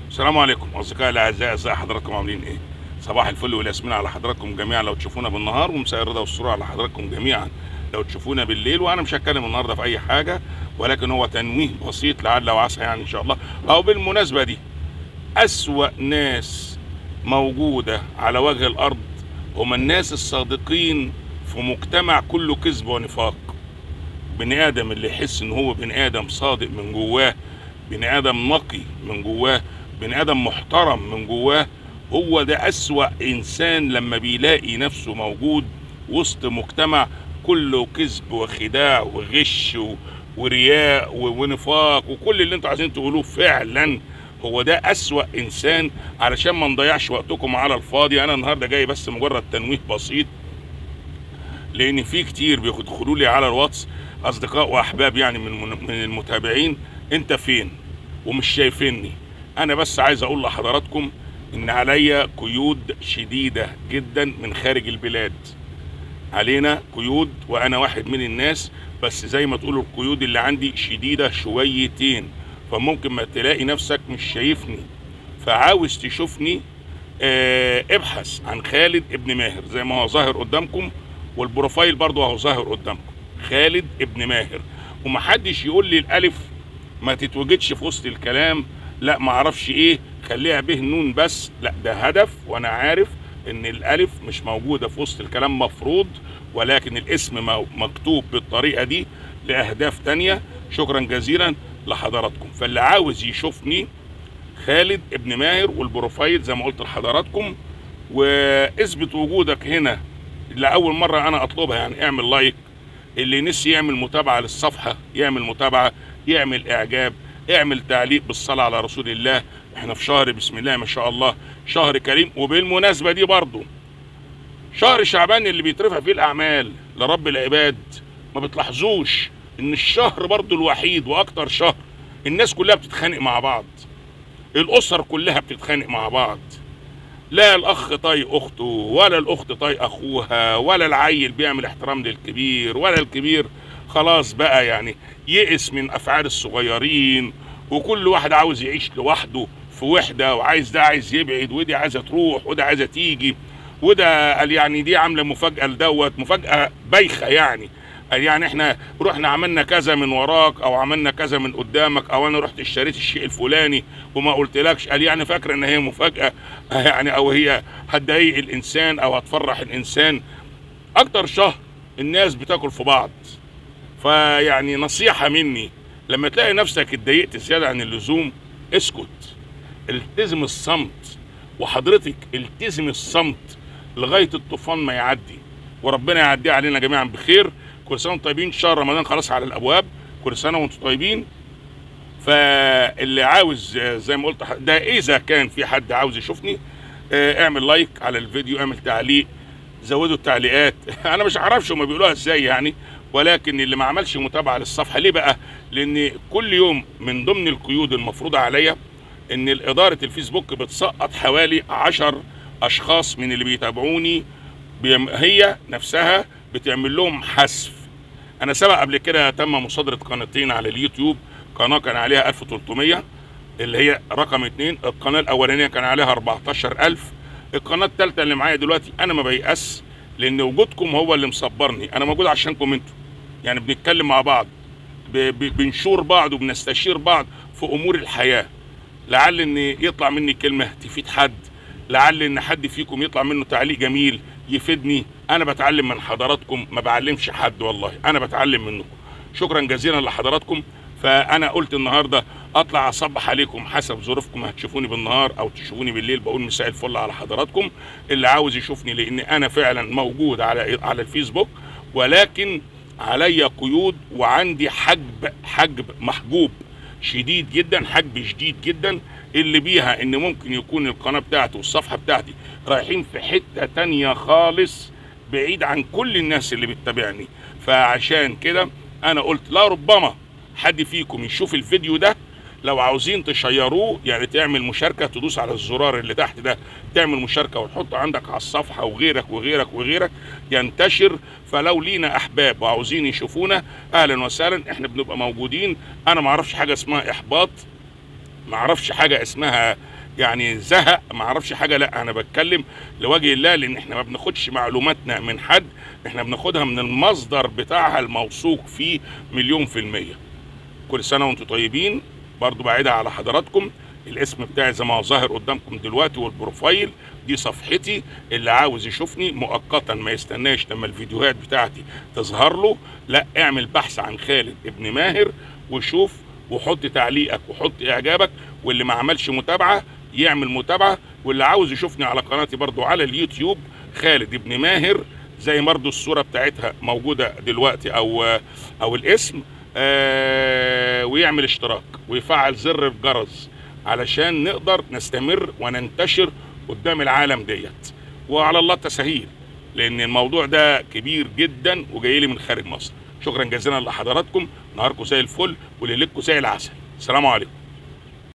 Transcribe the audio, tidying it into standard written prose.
السلام عليكم اصدقائي الاعزاء، ازي حضراتكم؟ عاملين ايه؟ صباح الفل والياسمين على حضراتكم جميعا لو تشوفونا بالنهار، ومساء الرضا والسرور على حضراتكم جميعا لو تشوفونا بالليل. وانا مش هتكلم النهارده في اي حاجه، ولكن هو تنويه بسيط لعل وعسى يعني ان شاء الله. او بالمناسبه دي، اسوأ ناس موجوده على وجه الارض هم الناس الصادقين في مجتمع كله كذب ونفاق. بني ادم اللي يحس ان هو بني ادم صادق من جواه، بني ادم نقي من جواه، بني ادم محترم من جواه، هو ده اسوأ انسان لما بيلاقي نفسه موجود وسط مجتمع كله كذب وخداع وغش ورياء ونفاق وكل اللي انتوا عايزين تقولوه. فعلا هو ده اسوأ انسان. علشان ما نضيعش وقتكم على الفاضي، انا النهارده جاي بس مجرد تنويه بسيط، لان في كتير بيدخلوا لي على الواتس اصدقاء واحباب يعني من المتابعين، انت فين ومش شايفيني. انا بس عايز اقول لحضراتكم ان عليا قيود شديدة جدا من خارج البلاد، علينا قيود وانا واحد من الناس، بس زي ما تقولوا القيود اللي عندي شديدة شويتين، فممكن ما تلاقي نفسك مش شايفني. فعاوز تشوفني، ابحث عن خالد ابن ماهر زي ما هو ظاهر قدامكم، والبروفايل برضو اهو ظاهر قدامكم، خالد ابن ماهر. ومحدش يقول لي الالف ما تتوجدش في وسط الكلام، لا ما اعرفش ايه، خليها به نون بس، لا ده هدف، وانا عارف ان الالف مش موجودة في وسط الكلام مفروض، ولكن الاسم مكتوب بالطريقة دي لاهداف تانية. شكرا جزيلا لحضراتكم. فاللي عاوز يشوفني خالد ابن ماهر، والبروفايل زي ما قلت لحضراتكم، واثبت وجودك هنا لاول مره انا اطلبها، يعني اعمل لايك، اللي نسي يعمل متابعه للصفحه يعمل متابعه، يعمل اعجاب، اعمل تعليق بالصلاه على رسول الله. احنا في شهر بسم الله ما شاء الله، شهر كريم. وبالمناسبه دي برضو شهر شعبان اللي بيترفع فيه الاعمال لرب العباد، ما بتلاحظوش ان الشهر برضو الوحيد واكتر شهر الناس كلها بتتخانق مع بعض، الاسر كلها بتتخانق مع بعض، لا الاخ طايق اخته ولا الاخت طايق اخوها، ولا العيل بيعمل احترام للكبير ولا الكبير خلاص بقى يعني يئس من افعال الصغيرين، وكل واحد عاوز يعيش لوحده في وحده، وعايز ده عايز يبعد، ودي عايزه تروح، وده عايزه تيجي، وده قال يعني دي عامله مفاجاه لدوت، مفاجاه بايخه يعني. قال يعني احنا رحنا عملنا كذا من وراك، او عملنا كذا من قدامك، او انا رحت اشتريت الشيء الفلاني وما قلتلكش. قال يعني فاكره ان هي مفاجاه يعني، او هي هتضايق الانسان او هتفرح الانسان. اكتر شهر الناس بتاكل في بعض. فيعني نصيحه مني، لما تلاقي نفسك اتضايقت زياده عن اللزوم اسكت، التزم الصمت، وحضرتك التزم الصمت لغايه الطوفان ما يعدي، وربنا يعديه علينا جميعا بخير. كل سنه وانتم طيبين، شهر رمضان خلاص على الابواب، كل سنه وانتم طيبين. فاللي عاوز زي ما قلت ده، اذا كان في حد عاوز يشوفني اعمل لايك على الفيديو، اعمل تعليق، زودوا التعليقات انا مش عارفش هما بيقولوها ازاي يعني، ولكن اللي ما عملش متابعه للصفحه ليه بقى؟ لان كل يوم من ضمن القيود المفروضه عليا ان اداره الفيسبوك بتسقط حوالي 10 اشخاص من اللي بيتابعوني، هي نفسها بتعمل لهم حذف. انا سبق قبل كده تم مصادره قناتين على اليوتيوب، قناه كان عليها 1300 اللي هي رقم 2، القناه الاولانيه كان عليها 14000، القناه الثالثه اللي معايا دلوقتي انا ما بيأس، لان وجودكم هو اللي مصبرني، انا موجود عشانكم انتوا، يعني بنتكلم مع بعض، بنشور بعض وبنستشير بعض في امور الحياه، لعل ان يطلع مني كلمه تفيد حد، لعل ان حد فيكم يطلع منه تعليق جميل يفيدني. انا بتعلم من حضراتكم، ما بعلمش حد والله، انا بتعلم منكم. شكرا جزيلا لحضراتكم. فانا قلت النهارده اطلع اصبح عليكم حسب ظروفكم، هتشوفوني بالنهار او تشوفوني بالليل، بقول مساء الفل على حضراتكم. اللي عاوز يشوفني، لان انا فعلا موجود على الفيسبوك، ولكن عليا قيود وعندي حجب محجوب شديد جدا، حجب شديد جدا، اللي بيها ان ممكن يكون القناة بتاعتي والصفحة بتاعتي رايحين في حتة تانية خالص بعيد عن كل الناس اللي بتتابعني. فعشان كده انا قلت لا ربما حد فيكم يشوف الفيديو ده، لو عاوزين تشيروه يعني تعمل مشاركة، تدوس على الزرار اللي تحت ده تعمل مشاركة وتحطه عندك على الصفحة، وغيرك وغيرك وغيرك ينتشر. فلو لينا احباب وعاوزين يشوفونا اهلا وسهلا، احنا بنبقى موجودين. انا ما اعرفش حاجة اسمها احباط، ما اعرفش حاجه اسمها يعني زهق، ما اعرفش حاجه، لا انا بتكلم لوجه الله، لان احنا ما بناخدش معلوماتنا من حد، احنا بناخدها من المصدر بتاعها الموثوق فيه مليون في المية. كل سنه وانتم طيبين. برضو بعيدها على حضراتكم، الاسم بتاعي زي ما هو ظاهر قدامكم دلوقتي، والبروفايل دي صفحتي، اللي عاوز يشوفني مؤقتا ما يستناش لما الفيديوهات بتاعتي تظهر له، لا اعمل بحث عن خالد ابن ماهر وشوف، وحط تعليقك وحط اعجابك، واللي ما عملش متابعة يعمل متابعة، واللي عاوز يشوفني على قناتي برضو على اليوتيوب خالد ابن ماهر، زي برضو الصورة بتاعتها موجودة دلوقتي او الاسم، ويعمل اشتراك ويفعل زر الجرس علشان نقدر نستمر وننتشر قدام العالم ديت، وعلى الله التسهيل، لان الموضوع ده كبير جدا وجاي لي من خارج مصر. شكرا جزيلا لحضراتكم، نهاركم زي الفل وليلتكم زي العسل. السلام عليكم.